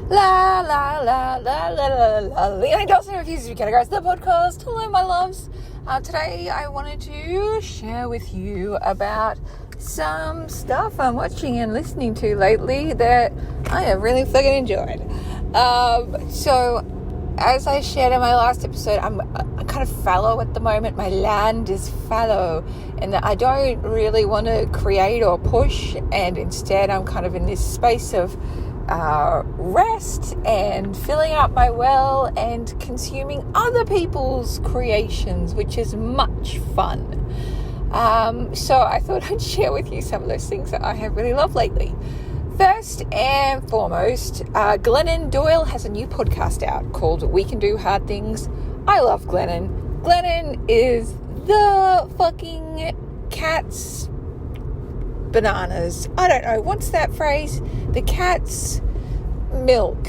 La la la la la la la. Leonie Dawson refuses to be categorized. The podcast. Hello, my loves. Today I wanted to share with you about some stuff I'm watching and listening to lately that I have really fucking enjoyed. So as I shared in my last episode, I'm kind of fallow at the moment. My land is fallow, and I don't really want to create or push, and instead I'm kind of in this space of rest and filling up my well and consuming other people's creations, which is much fun. So I thought I'd share with you some of those things that I have really loved lately. First and foremost, Glennon Doyle has a new podcast out called We Can Do Hard Things. I love Glennon. Glennon is the fucking cat's bananas. I don't know. What's that phrase? The cat's milk.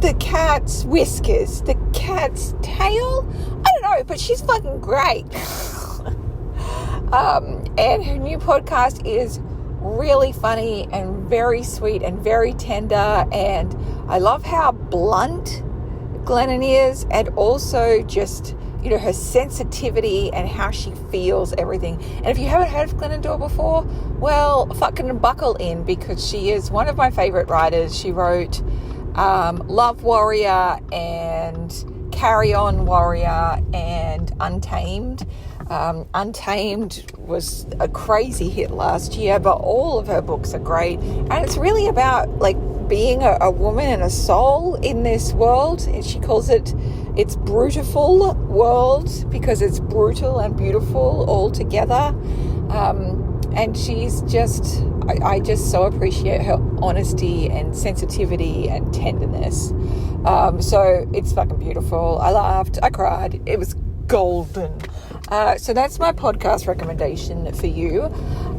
The cat's whiskers. The cat's tail? I don't know, but she's fucking great. And her new podcast is really funny and very sweet and very tender, and I love how blunt Glennon is, and also just, you know, her sensitivity and how she feels everything. And if you haven't heard of Glennon Doyle before, well, fucking buckle in, because she is one of my favorite writers. She wrote Love Warrior and Carry On Warrior and Untamed. Untamed was a crazy hit last year, but all of her books are great, and it's really about like being a woman and a soul in this world. And she calls it's brutiful world because it's brutal and beautiful all together. And she's just, I just so appreciate her honesty and sensitivity and tenderness. So it's fucking beautiful. I laughed, I cried, it was golden. So that's my podcast recommendation for you.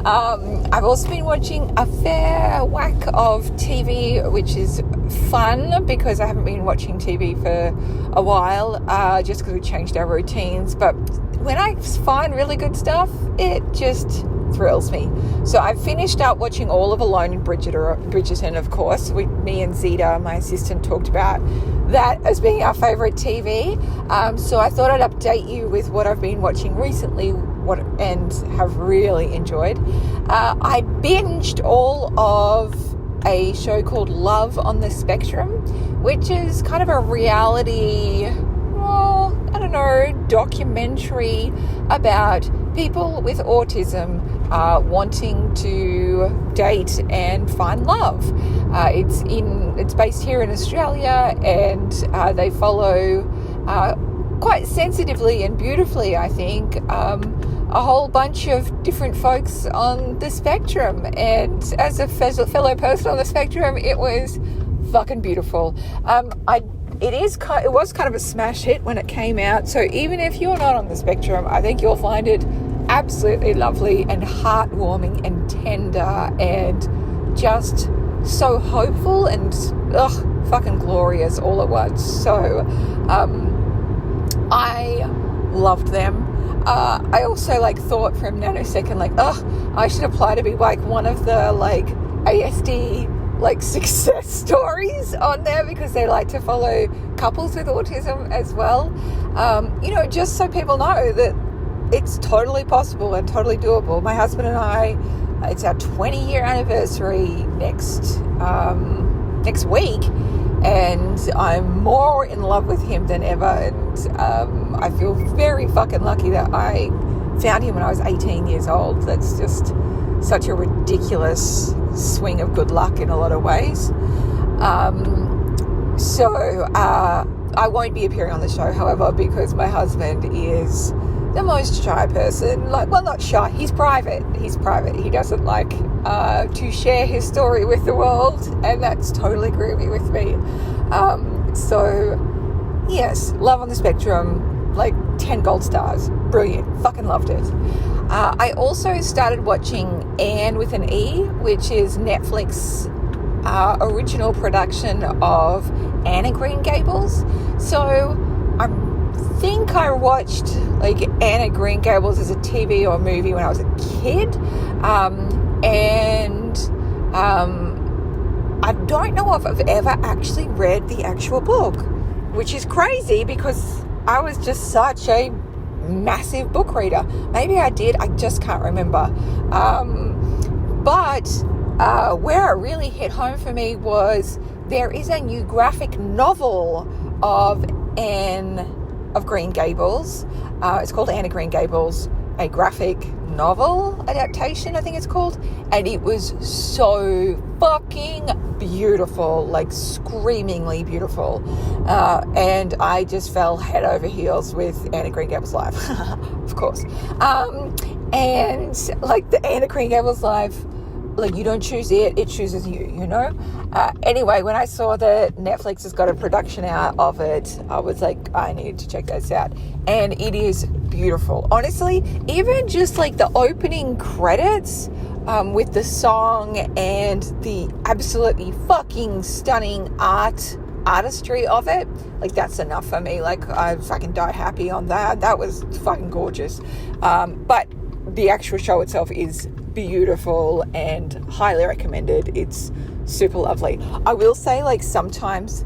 I've also been watching a fair whack of TV, which is fun because I haven't been watching TV for a while, just because we changed our routines. But when I find really good stuff, it just thrills me. So I finished up watching all of Alone in Bridgerton, of course. Me and Zeta, my assistant, talked about that as being our favourite TV. So I thought I'd update you with what I've been watching recently and have really enjoyed. I binged all of a show called Love on the Spectrum, which is kind of a reality, documentary about people with autism wanting to date and find love. It's based here in Australia, and they follow quite sensitively and beautifully, I think, a whole bunch of different folks on the spectrum. And as a fellow person on the spectrum, it was fucking beautiful. It was kind of a smash hit when it came out, so even if you're not on the spectrum, I think you'll find it absolutely lovely and heartwarming and tender and just so hopeful and fucking glorious all at once. So I loved them. I also thought for a nanosecond I should apply to be one of the ASD success stories on there, because they like to follow couples with autism as well. Just so people know that it's totally possible and totally doable. My husband and I, it's our 20-year anniversary next week, and I'm more in love with him than ever. And I feel very fucking lucky that I found him when I was 18 years old. That's just such a ridiculous swing of good luck in a lot of ways. So I won't be appearing on the show, however, because my husband is the most shy person. Not shy, he's private. He doesn't like to share his story with the world, and that's totally groovy with me. So yes, Love on the Spectrum, 10 gold stars. Brilliant. Fucking loved it. I also started watching Anne with an E, which is Netflix original production of Anne of Green Gables. So I think I watched Anne of Green Gables as a TV or movie when I was a kid, and I don't know if I've ever actually read the actual book, which is crazy because I was just such a massive book reader. Maybe I did, I just can't remember. But where it really hit home for me was there is a new graphic novel of Anne of Green Gables. It's called Anne of Green Gables, a graphic novel adaptation, I think it's called. And it was so fucking beautiful, like screamingly beautiful. And I just fell head over heels with Anne of Green Gables Live, of course. And like the Anne of Green Gables Live, like you don't choose it, it chooses you, you know? Anyway, when I saw that Netflix has got a production out of it, I was like, I need to check this out. And it is beautiful. Honestly, even just like the opening credits with the song and the absolutely fucking stunning artistry of it, like that's enough for me. Like I fucking died happy on that. That was fucking gorgeous. But the actual show itself is beautiful and highly recommended. It's super lovely. I will say, like, sometimes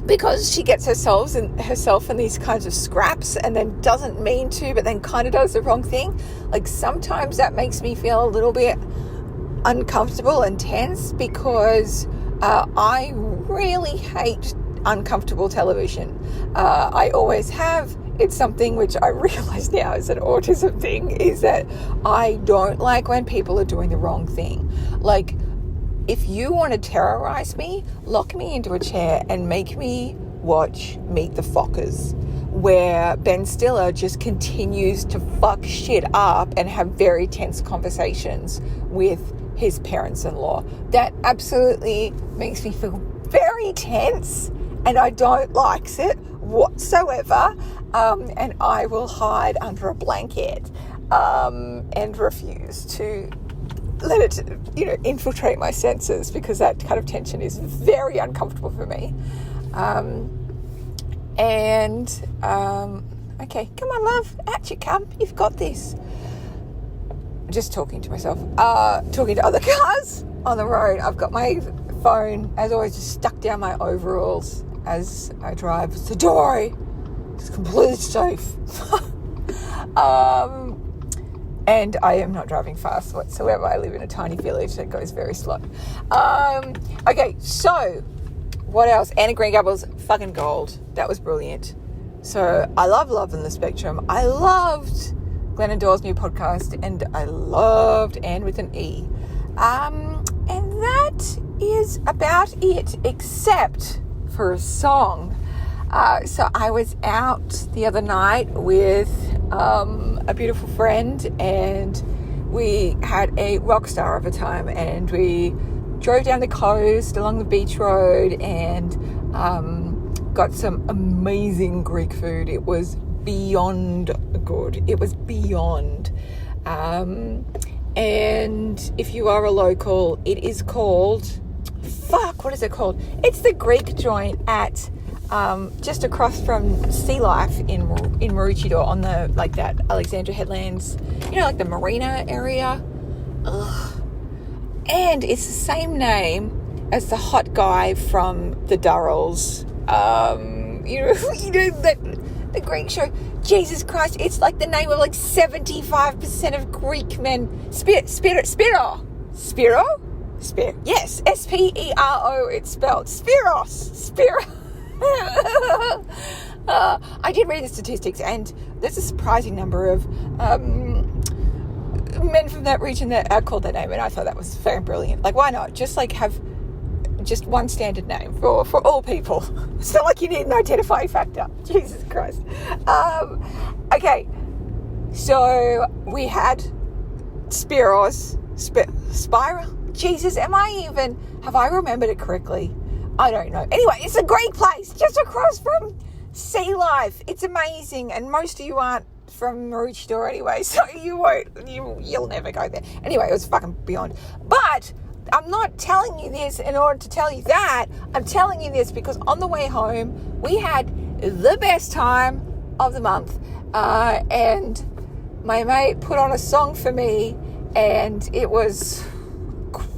because she gets herself in these kinds of scraps and then doesn't mean to, but then kind of does the wrong thing, like sometimes that makes me feel a little bit uncomfortable and tense because I really hate uncomfortable television. I always have. It's something which I realize now is an autism thing, is that I don't like when people are doing the wrong thing. Like, if you want to terrorize me, lock me into a chair and make me watch Meet the Fockers, where Ben Stiller just continues to fuck shit up and have very tense conversations with his parents-in-law. That absolutely makes me feel very tense, and I don't like it whatsoever. And I will hide under a blanket and refuse to let it, infiltrate my senses, because that kind of tension is very uncomfortable for me. Okay, come on, love, out you come. You've got this. Just talking to myself, talking to other cars on the road. I've got my phone, as always, just stuck down my overalls as I drive. It's the door. It's completely safe. And I am not driving fast whatsoever. I live in a tiny village that goes very slow. Okay, so what else? Anne of Green Gables, fucking gold. That was brilliant. So I love Love on the Spectrum. I loved Glennon Doyle's new podcast, and I loved Anne with an E. And that is about it, except for a song. So I was out the other night with a beautiful friend, and we had a rock star of a time, and we drove down the coast along the beach road and got some amazing Greek food. It was beyond good. It was beyond. And if you are a local, it is called, what is it called? It's the Greek joint at just across from Sea Life in Maroochydore, on the, like, that Alexandra Headlands, like the marina area. Ugh. And it's the same name as the hot guy from the Durrells. The Greek show. Jesus Christ, it's like the name of like 75% of Greek men. Spiro. Yes, Spero. It's spelled Spiros. I did read the statistics, and there's a surprising number of men from that region that are called that name, and I thought that was very brilliant. Like, why not just like have just one standard name for all people? It's not like you need an identifying factor. Jesus Christ. Okay, so we had Spiros. Spiral. Jesus, have I remembered it correctly? I don't know. Anyway, it's a great place just across from Sea Life. It's amazing, and most of you aren't from Maroochydore anyway, so you'll never go there. Anyway, it was fucking beyond. But I'm not telling you this in order to tell you that. I'm telling you this because on the way home, we had the best time of the month, and my mate put on a song for me, and it was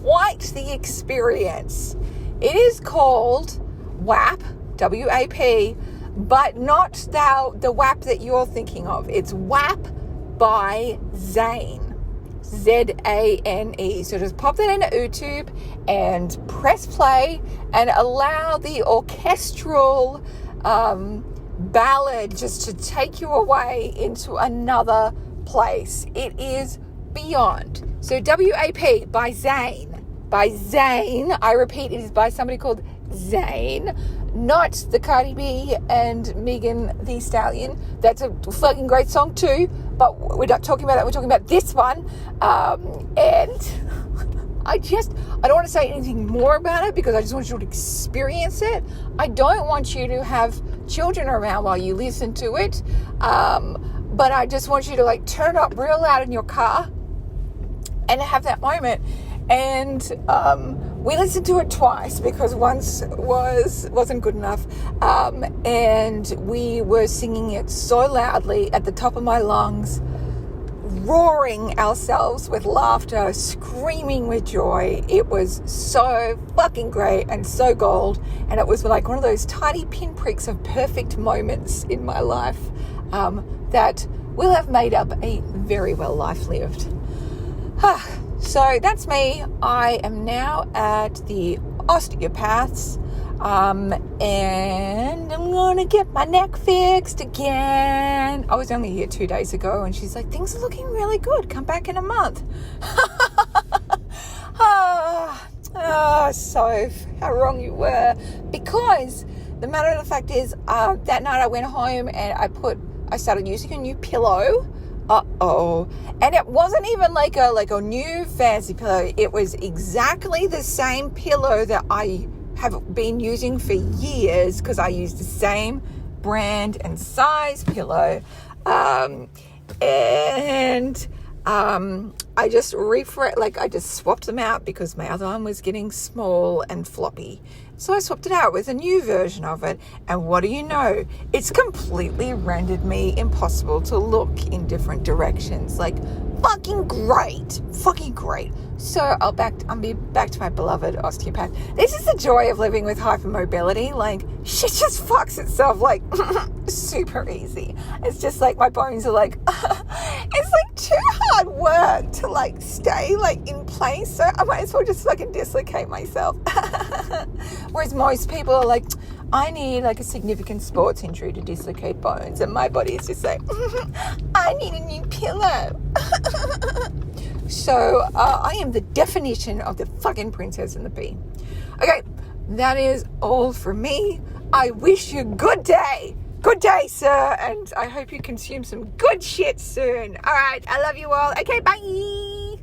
quite the experience. It is called WAP, W-A-P, but not the WAP that you're thinking of. It's WAP by Zane. Z-A-N-E. So just pop that into YouTube and press play and allow the orchestral ballad just to take you away into another place. It is beyond. So WAP by Zane. By Zane. I repeat, it is by somebody called Zane, not the Cardi B and Megan Thee Stallion. That's a fucking great song too, but we're not talking about that. We're talking about this one. And I don't want to say anything more about it because I just want you to experience it. I don't want you to have children around while you listen to it. But I just want you to like turn it up real loud in your car and have that moment. And we listened to it twice because once wasn't good enough. And we were singing it so loudly at the top of my lungs, roaring ourselves with laughter, screaming with joy. It was so fucking great and so gold. And it was like one of those tiny pinpricks of perfect moments in my life that will have made up a very well life lived. So that's me. I am now at the osteopath's and I'm going to get my neck fixed again. I was only here 2 days ago and she's like, things are looking really good. Come back in a month. So how wrong you were. Because the matter of the fact is that night I went home and I started using a new pillow. And it wasn't even like a new fancy pillow. It was exactly the same pillow that I have been using for years because I use the same brand and size pillow. I just I just swapped them out because my other one was getting small and floppy. So I swapped it out with a new version of it. And what do you know? It's completely rendered me impossible to look in different directions. Like, fucking great. Fucking great. So I'll be back to my beloved osteopath. This is the joy of living with hypermobility. Like, shit just fucks itself like super easy. It's just like my bones are like, it's like too hard work to like stay like in place. So I might as well just fucking dislocate myself. Whereas most people are like, I need like a significant sports injury to dislocate bones. And my body is just like, I need a new pillow. So I am the definition of the fucking Princess and the Bee. Okay, that is all for me. I wish you good day. Good day, sir. And I hope you consume some good shit soon. All right, I love you all. Okay, bye.